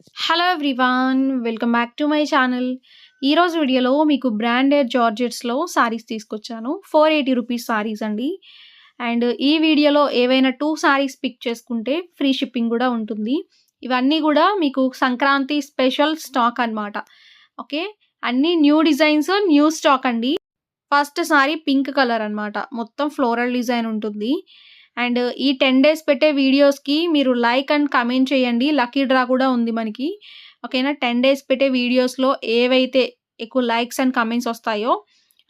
Hello everyone. Welcome back to my channel. ఈరోజు వీడియోలో మీకు బ్రాండెడ్ జార్జెట్స్‌లో సారీస్ తీసుకొచ్చాను. 480 రూపీస్ సారీస్ అండి. అండ్ ఈ వీడియోలో ఏవైనా 2 సారీస్ పిక్ చేసుకుంటే ఫ్రీ షిప్పింగ్ గూడా ఉంటుంది. ఇవన్నీ గూడా మీకు సంక్రాంతి స్పెషల్ స్టాక్ అనమాట. ఓకే. అన్నీ న్యూ డిజైన్స్, న్యూ స్టాక్ అండి. ఫస్ట్ సారీ పింక్ కలర్ అనమాట. మొత్తం ఫ్లోరల్ డిజైన్ ఉంటుంది. అండ్ ఈ 10 డేస్ పెట్టే వీడియోస్‌కి మీరు లైక్ అండ్ కామెంట్ చేయండి. లక్కీ డ్రా కూడా ఉంది మనకి. ఓకేనా. 10 డేస్ పెట్టే వీడియోస్‌లో ఏవైతే ఎక్కువ లైక్స్ అండ్ కామెంట్స్ వస్తాయో,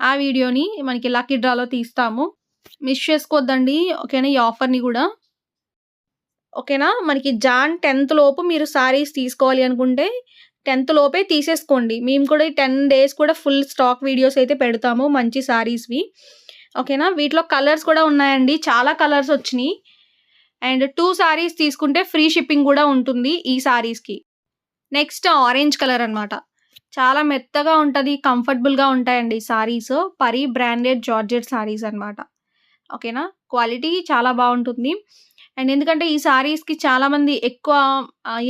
ఆ వీడియోని మనకి లక్కీ డ్రాలో తీస్తాము. మిస్ చేసుకోవద్దండి. ఓకేనా. ఈ ఆఫర్‌ని గూడా. ఓకేనా. మనకి జాన్ 10థ్ లోపు మీరు సారీస్ తీసుకోవాలి అనుకుంటే 10థ్ లోపే తీసేసుకోండి. మేము కూడా ఈ 10 డేస్ కూడా ఫుల్ స్టాక్ వీడియోస్ అయితే పెడతాము మంచి సారీస్‌వి. ఓకేనా. వీటిలో కలర్స్ కూడా ఉన్నాయండి. చాలా కలర్స్ వచ్చినియి. అండ్ 2 సారీస్ తీసుకుంటే ఫ్రీ షిప్పింగ్ గూడా ఉంటుంది ఈ సారీస్‌కి. నెక్స్ట్ ఆరెంజ్ కలర్ అనమాట. చాలా మెత్తగా ఉంటది. కంఫర్టబుల్‌గా ఉంటాయండి సారీస్. పరి బ్రాండెడ్ జార్జెట్ సారీస్ అనమాట. ఓకేనా. క్వాలిటీ చాలా బావుంటుంది. అండ్ ఎందుకంటే ఈ సారీస్‌కి చాలామంది ఎక్కువ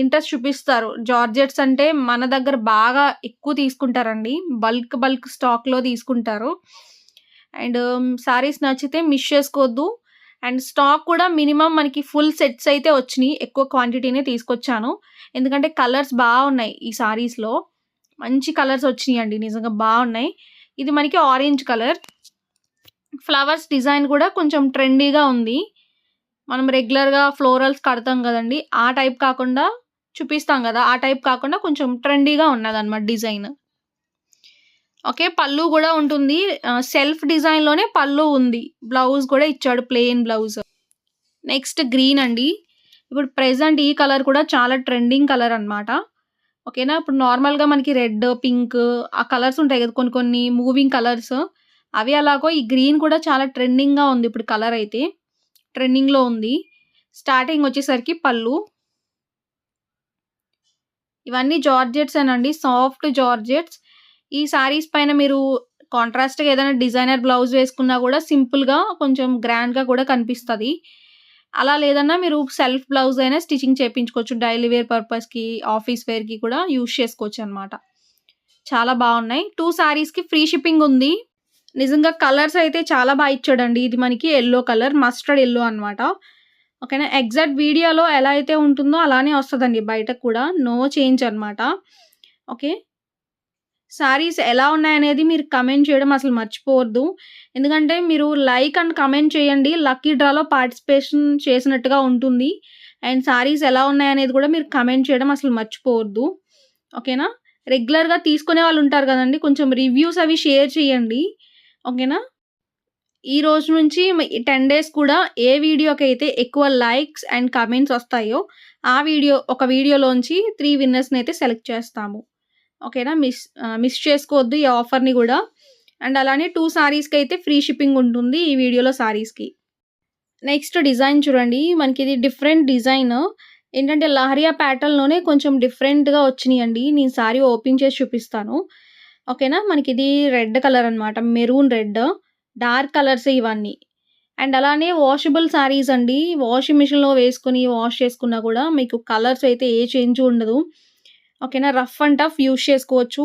ఇంట్రెస్ట్ చూపిస్తారు. జార్జెట్స్ అంటే మన దగ్గర బాగా ఎక్కువ తీసుకుంటారండి. బల్క్ స్టాక్‌లో తీసుకుంటారు. అండ్ సారీస్ నచ్చితే మిస్ చేసుకోవద్దు. అండ్ స్టాక్ కూడా మినిమమ్ మనకి ఫుల్ సెట్స్ అయితే వచ్చినియి. ఎక్కువ క్వాంటిటీనే తీసుకొచ్చాను. ఎందుకంటే కలర్స్ బావున్నాయి ఈ సారీస్‌లో. మంచి కలర్స్ వచ్చినియండి. నిజంగా బావున్నాయి. ఇది మనకి ఆరెంజ్ కలర్. ఫ్లవర్స్ డిజైన్ కూడా కొంచెం ట్రెండీగా ఉంది. మనం రెగ్యులర్‌గా ఫ్లోరల్స్ కడతాం గదండీ! ఆ టైప్ కాకుండా చూపిస్తాం గదా! ఆ టైప్ కాకుండా కొంచెం ట్రెండీగా ఉన్నదనమాట డిజైన్. ఓకే. పల్లు గూడా ఉంటుంది. సెల్ఫ్ డిజైన్‌లోనే పల్లు ఉంది. బ్లౌజ్ కూడా ఇచ్చాడు ప్లెయిన్ బ్లౌజ్. నెక్స్ట్ గ్రీన్ అండి. ఇప్పుడు ప్రెజెంట్ ఈ కలర్ కూడా చాలా ట్రెండింగ్ కలర్ అనమాట. ఓకేనా. ఇప్పుడు నార్మల్‌గా మనకి రెడ్, పింక్ ఆ కలర్స్ ఉంటాయి గదా! కొన్ని కొన్ని మూవింగ్ కలర్స్. అవి ఎలాగో ఈ గ్రీన్ కూడా చాలా ట్రెండింగ్‌గా ఉంది ఇప్పుడు కలర్ అయితే. ట్రెండింగ్‌లో ఉంది. స్టార్టింగ్ వచ్చేసరికి పల్లు. ఇవన్నీ జార్జెట్సేనండి. Soft georgettes. ఈ సారీస్ పైన మీరు కాంట్రాస్ట్‌గా ఏదైనా డిజైనర్ బ్లౌజ్ వేసుకున్నా గూడా సింపుల్‌గా కొంచెం గ్రాండ్‌గా కూడా కనిపిస్తది. అలా లేదన్నా మీరు సెల్ఫ్ బ్లౌజ్ అయినా స్టిచింగ్ చేపించుకోవచ్చు. డైలీ వేర్ పర్పస్‌కి, ఆఫీస్ వేర్‌కి కూడా యూజ్ చేసుకోవచ్చనమాట. చాలా బావున్నాయి. 2 సారీస్‌కి ఫ్రీ షిప్పింగ్ ఉంది. నిజంగా కలర్స్ అయితే చాలా ఇచ్చాడండి. ఇది మనకి యెల్లో కలర్, మస్టర్డ్ యెల్లో అనమాట. ఓకేనా. ఎగ్జాక్ట్ వీడియోలో ఎలా అయితే ఉంటుందో అలానే వస్తదండి బయటకు కూడా. నో చేంజ్ అనమాట. ఓకే. సారీస్ ఎలా ఉన్నాయనేది మీరు కమెంట్ చేయడం అసలు మర్చిపోవద్దు. ఎందుకంటే మీరు లైక్ అండ్ కమెంట్ చేయండి. లక్కీ డ్రాలో పార్టిసిపేషన్ చేసినట్టుగా ఉంటుంది. అండ్ సారీస్ ఎలా ఉన్నాయనేది కూడా మీరు కమెంట్ చేయడం అసలు మర్చిపోవద్దు. ఓకేనా. రెగ్యులర్‌గా తీసుకునే వాళ్ళు ఉంటారు గదండీ! కొంచెం రివ్యూస్ అవి షేర్ చేయండి. ఓకేనా. ఈ రోజు నుంచి ఈ 10 డేస్ కూడా ఏ వీడియోకైతే ఎక్కువ లైక్స్ అండ్ కామెంట్స్ వస్తాయో, ఆ ఒక వీడియోలోంచి 3 విన్నర్స్‌నైతే సెలెక్ట్ చేస్తాము. ఓకేనా. మిస్ చేసుకోవద్దు ఈ ఆఫర్‌ని గూడా. అండ్ అలానే 2 సారీస్‌కైతే ఫ్రీ షిప్పింగ్ ఉంటుంది ఈ వీడియోలో సారీస్‌కి. నెక్స్ట్ డిజైన్ చూడండి. మనకిది డిఫరెంట్ డిజైన్. ఏంటంటే లహరియా ప్యాటర్న్‌లోనే కొంచెం డిఫరెంట్‌గా వచ్చినియండి. నేను సారీ ఓపెన్ చేసి చూపిస్తాను. ఓకేనా. మనకిది రెడ్ కలర్ అనమాట. Maroon red. డార్క్ కలర్సే ఇవన్నీ. అండ్ అలానే వాషబుల్ సారీస్ అండి. వాషింగ్ మిషన్‌లో వేసుకొని వాష్ చేసుకున్నా కూడా మీకు కలర్స్ అయితే ఏ చేంజ్ ఉండదు. ఓకేనా. రఫ్ అండ్ టఫ్ యూజ్ చేసుకోవచ్చు.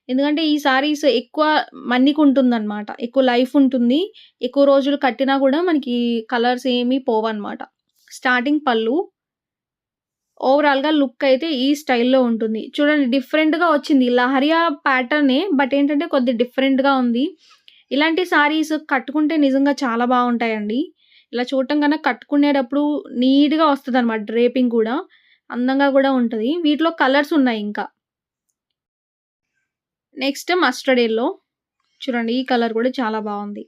ఎందుకంటే ఈ సారీస్ ఎక్కువ మన్నికుంటుందనమాట. ఎక్కువ లైఫ్ ఉంటుంది. ఎక్కువ రోజులు కట్టినా కూడా మనకి కలర్స్ ఏమి పోవన్నమాట. స్టార్టింగ్ పల్లు. ఓవరాల్‌గా లుక్ అయితే ఈ స్టైల్‌లో ఉంటుంది. చూడండి డిఫరెంట్‌గా వచ్చింది. లహరియా ప్యాటర్నే బట్ ఏంటంటే కొద్దిగా డిఫరెంట్‌గా ఉంది. ఇలాంటి సారీస్ కట్టుకుంటే నిజంగా చాలా బావుంటాయండి. ఇలా చూడటం కన్నా కట్టుకునేటప్పుడు నీట్‌గా వస్తదనమాట డ్రేపింగ్ కూడా. అందంగా కూడా ఉంటది. వీటిలో కలర్స్ ఉన్నాయి ఇంకా. Next mustard yellow. చూడండి ఈ కలర్ కూడా చాలా బావుంది.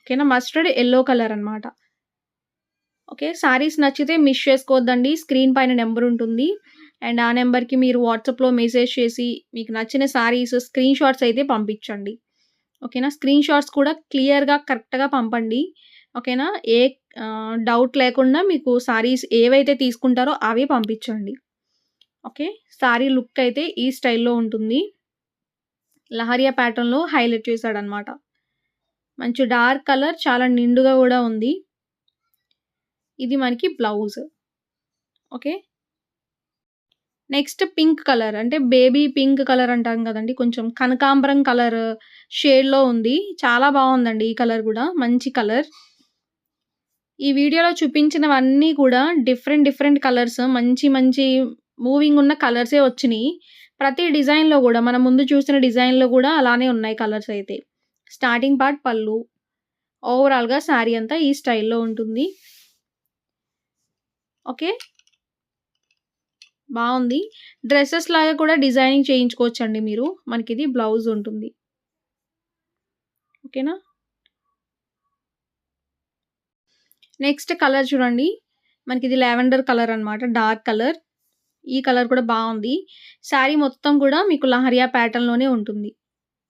ఓకేనా. మస్టర్డ్ యెల్లో కలర్ అనమాట. ఓకే. సారీస్ నచ్చితే మిస్ చేసుకోవద్దండి. స్క్రీన్ పైన నంబర్ ఉంటుంది. అండ్ ఆ నంబర్‌కి మీరు వాట్సాప్‌లో మెసేజ్ చేసి మీకు నచ్చిన సారీస్ స్క్రీన్ షాట్స్ అయితే పంపించండి. ఓకేనా. స్క్రీన్ షాట్స్ కూడా క్లియర్‌గా కరెక్ట్‌గా పంపండి. ఓకేనా. ఏ డౌట్ లేకుండా మీకు సారీస్ ఏవైతే తీసుకుంటారో అవే పంపించండి. ఓకే. సారీ లుక్ అయితే ఈ స్టైల్‌లో ఉంటుంది. లహరియా ప్యాటర్న్‌లో హైలైట్ చేశాడనమాట. మంచి డార్క్ కలర్ చాలా నిండుగా గూడా ఉంది. ఇది మనకి blouse. Okay. Next pink colour అంటే బేబీ పింక్ కలర్ అంటాం కదండీ! కొంచెం కనకాంబరం కలర్ షేడ్‌లో ఉంది. చాలా బావుందండి ఈ కలర్ గూడా. మంచి కలర్. ఈ వీడియోలో చూపించినవన్నీ కూడా డిఫరెంట్ కలర్స్ మంచి మంచి మూవింగ్ ఉన్న కలర్సే వచ్చినియి. ప్రతి డిజైన్‌లో గూడా మనం ముందు చూసిన డిజైన్‌లో గూడా అలానే ఉన్నాయి కలర్స్ అయితే. స్టార్టింగ్ పార్ట్ పళ్ళు. ఓవరాల్‌గా శారీ అంతా ఈ స్టైల్‌లో ఉంటుంది. ఓకే. బావుంది. డ్రెసెస్ లాగా కూడా డిజైనింగ్ చేయించుకోవచ్చండి మీరు. మనకిది బ్లౌజ్ ఉంటుంది. ఓకేనా? నెక్స్ట్ కలర్ చూడండి. మనకిది లావెండర్ కలర్ అన్నమాట. Dark colour. ఈ కలర్ కూడా బావుంది. శారీ మొత్తం కూడా మీకు లహరియా ప్యాటర్న్‌లోనే ఉంటుంది.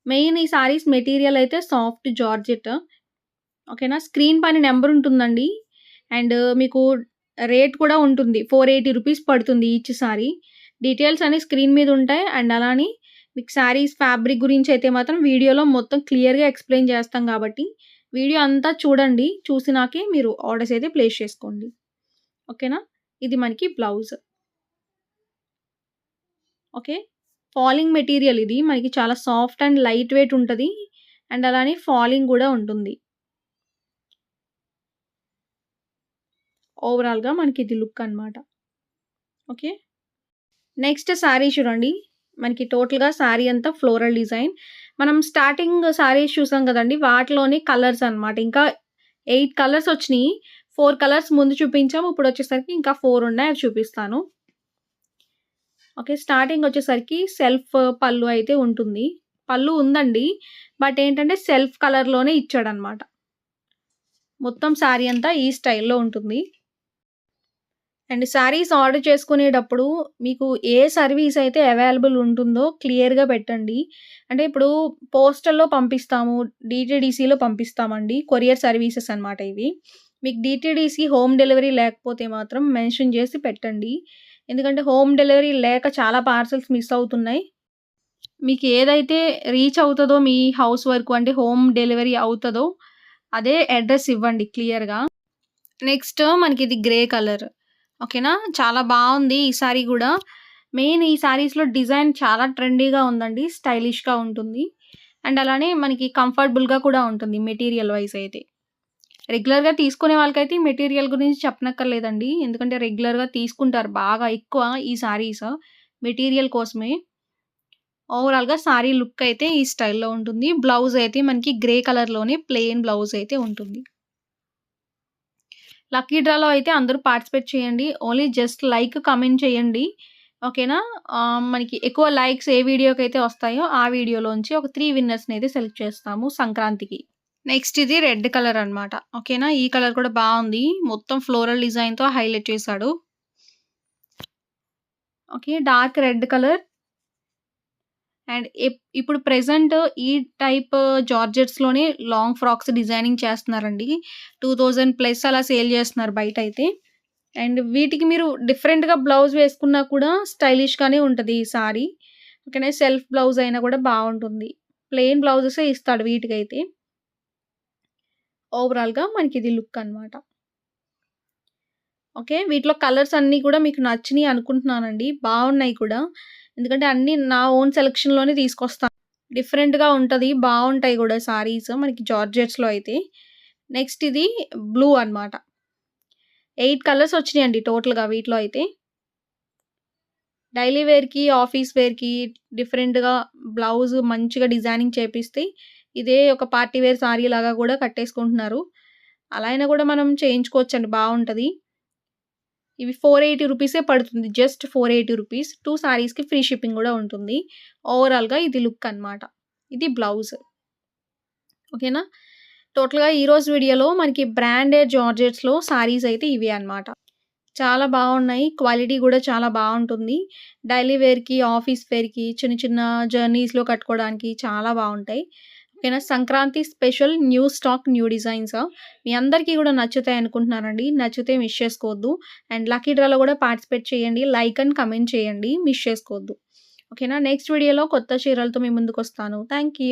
మెయిన్ ఈ శారీస్ మెటీరియల్ అయితే సాఫ్ట్ జార్జెట్. ఓకేనా? స్క్రీన్ పైన నంబర్ ఉంటుందండి. అండ్ మీకు రేట్ కూడా ఉంటుంది. 480 రూపీస్ పడుతుంది ఈచ్ సారీ. డీటెయిల్స్ అన్ని స్క్రీన్ మీద ఉంటాయి. అండ్ అలానే మీకు శారీస్ ఫ్యాబ్రిక్ గురించి అయితే మాత్రం వీడియోలో మొత్తం క్లియర్‌గా ఎక్స్‌ప్లెయిన్ చేస్తాం కాబట్టి వీడియో అంతా చూడండి. చూసినాకే మీరు ఆర్డర్స్ అయితే ప్లేస్ చేసుకోండి. ఓకేనా? ఇది మనకి బ్లౌజ్. ఓకే. ఫాలింగ్ మెటీరియల్ ఇది. మనకి చాలా సాఫ్ట్ అండ్ లైట్ వెయిట్ ఉంటది. అండ్ అలానే ఫాలింగ్ గూడా ఉంటుంది. ఓవరాల్‌గా మనకిది లుక్ అన్నమాట. ఓకే. నెక్స్ట్ శారీ చూడండి. మనకి టోటల్‌గా శారీ అంతా ఫ్లోరల్ డిజైన్. మనం స్టార్టింగ్ శారీస్ చూసాం గదండీ! వాటిలోనే కలర్స్ అన్నమాట. ఇంకా 8 కలర్స్ వచ్చినియి. 4 కలర్స్ ముందు చూపించాము. ఇప్పుడొచ్చేసరికి ఇంకా 4 ఉన్నాయి. అవి చూపిస్తాను. ఓకే. స్టార్టింగ్ వచ్చేసరికి సెల్ఫ్ పళ్ళు అయితే ఉంటుంది. పళ్ళు ఉందండి. బట్ ఏంటంటే సెల్ఫ్ కలర్‌లోనే ఇచ్చాడన్నమాట. మొత్తం శారీ అంతా ఈ స్టైల్‌లో ఉంటుంది. అండ్ శారీస్ ఆర్డర్ చేసుకునేటప్పుడు మీకు ఏ సర్వీస్ అయితే అవైలబుల్ ఉంటుందో క్లియర్‌గా పెట్టండి. అంటే ఇప్పుడు పోస్టల్‌లో పంపిస్తాము, డీటీడీసీలో పంపిస్తామండి. కొరియర్ సర్వీసెస్ అన్నమాట ఇవి. మీకు డీటీడీసీ హోమ్ డెలివరీ లేకపోతే మాత్రం మెన్షన్ చేసి పెట్టండి. ఎందుకంటే హోమ్ డెలివరీ లేక చాలా పార్సెల్స్ మిస్ అవుతున్నాయి. మీకు ఏదైతే రీచ్ అవుతదో మీ హౌస్ వరకు అంటే హోమ్ డెలివరీ అవుతదో అదే అడ్రెస్ ఇవ్వండి క్లియర్‌గా. నెక్స్ట్ మనకిది గ్రే కలర్. ఓకేనా? చాలా బావుంది ఈ సారీ గూడా. మెయిన్ ఈ సారీస్‌లో డిజైన్ చాలా ట్రెండీగా ఉందండి. స్టైలిష్‌గా ఉంటుంది. అండ్ అలానే మనకి కంఫర్టబుల్‌గా కూడా ఉంటుంది మెటీరియల్ వైస్ అయితే. రెగ్యులర్‌గా తీసుకునే వాళ్ళకైతే ఈ మెటీరియల్ గురించి చెప్పనక్కర్లేదండి. ఎందుకంటే రెగ్యులర్‌గా తీసుకుంటారు బాగా ఎక్కువ ఈ సారీస్ మెటీరియల్ కోసమే. ఓవరాల్‌గా సారీ లుక్ అయితే ఈ స్టైల్‌లో ఉంటుంది. బ్లౌజ్ అయితే మనకి గ్రే కలర్‌లోనే ప్లెయిన్ బ్లౌజ్ అయితే ఉంటుంది. లక్కీ డ్రాలో అయితే అందరూ పార్టిసిపేట్ చేయండి. ఓన్లీ జస్ట్ లైక్, కామెంట్ చేయండి. ఓకేనా? మనకి ఎక్కువ లైక్స్ ఏ వీడియోకైతే వస్తాయో ఆ వీడియోలోంచి ఒక 3 విన్నర్స్‌నైతే సెలెక్ట్ చేస్తాము సంక్రాంతికి. నెక్స్ట్ ఇది రెడ్ కలర్ అన్నమాట. ఓకేనా? ఈ కలర్ కూడా బావుంది. మొత్తం ఫ్లోరల్ డిజైన్‌తో హైలైట్ చేశాడు. Okay. Dark red colour. And ఇప్పుడు ప్రెజెంట్ ఈ టైప్ జార్జెట్స్‌లోనే లాంగ్ ఫ్రాక్స్ డిజైనింగ్ చేస్తున్నారండి. 2000 ప్లస్ అలా సేల్ చేస్తున్నారు బయటైతే. అండ్ వీటికి మీరు డిఫరెంట్‌గా బ్లౌజ్ వేసుకున్నా కూడా స్టైలిష్‌గానే ఉంటది ఈ సారీ. ఓకేనా? సెల్ఫ్ బ్లౌజ్ అయినా కూడా బావుంటుంది. ప్లెయిన్ బ్లౌజెసే ఇస్తాడు వీటికైతే. ఓవరాల్‌గా మనకిది లుక్ అన్నమాట. ఓకే. వీటిలో కలర్స్ అన్నీ కూడా మీకు నచ్చినియి అనుకుంటున్నానండి. బావున్నాయి కూడా. ఎందుకంటే అన్నీ నా ఓన్ సెలక్షన్‌లోనే తీసుకొస్తాను. డిఫరెంట్‌గా ఉంటది. బావుంటాయి గూడా సారీస్ మనకి జార్జెట్స్‌లో అయితే. నెక్స్ట్ ఇది బ్లూ అన్నమాట. 8 కలర్స్ వచ్చినియండి టోటల్‌గా వీటిలో అయితే. డైలీ వేర్‌కి, ఆఫీస్ వేర్‌కి డిఫరెంట్‌గా బ్లౌజ్ మంచిగా డిజైనింగ్ చేపిస్తే ఇదే ఒక పార్టీ వేర్ సారీ లాగా గూడా కట్టేసుకుంటున్నారు. అలా అయినా గూడా మనం చేయించుకోవచ్చండి బావుంటది. ఇవి 480 రూపీసే పడుతుంది. Just 480 rupees. 2 సారీస్‌కి ఫ్రీ షిప్పింగ్ గూడా ఉంటుంది. ఓవరాల్‌గా ఇది లుక్ అన్నమాట. ఇది బ్లౌజ్. ఓకేనా? టోటల్‌గా ఈరోజు వీడియోలో మనకి బ్రాండెడ్ జార్జెట్స్‌లో సారీస్ అయితే ఇవే అన్నమాట. చాలా బావున్నాయి. క్వాలిటీ గూడా చాలా బావుంటుంది. డైలీ వేర్‌కి, ఆఫీస్ వేర్‌కి, చిన్న చిన్న జర్నీస్‌లో కట్టుకోవడానికి చాలా బావుంటాయి. ఓకేనా? Sankranti special new stock, new designs. మీ అందరికీ గూడా నచ్చుతాయి అనుకుంటున్నానండి. నచ్చితే మిస్ చేసుకోవద్దు. అండ్ లక్కీ డ్రాలో గూడా పార్టిసిపేట్ చేయండి. లైక్ అండ్ కామెంట్ చేయండి. మిస్ చేసుకోవద్దు. ఓకేనా? నెక్స్ట్ వీడియోలో కొత్త చీరలతో మీ ముందుకొస్తాను. Thank you.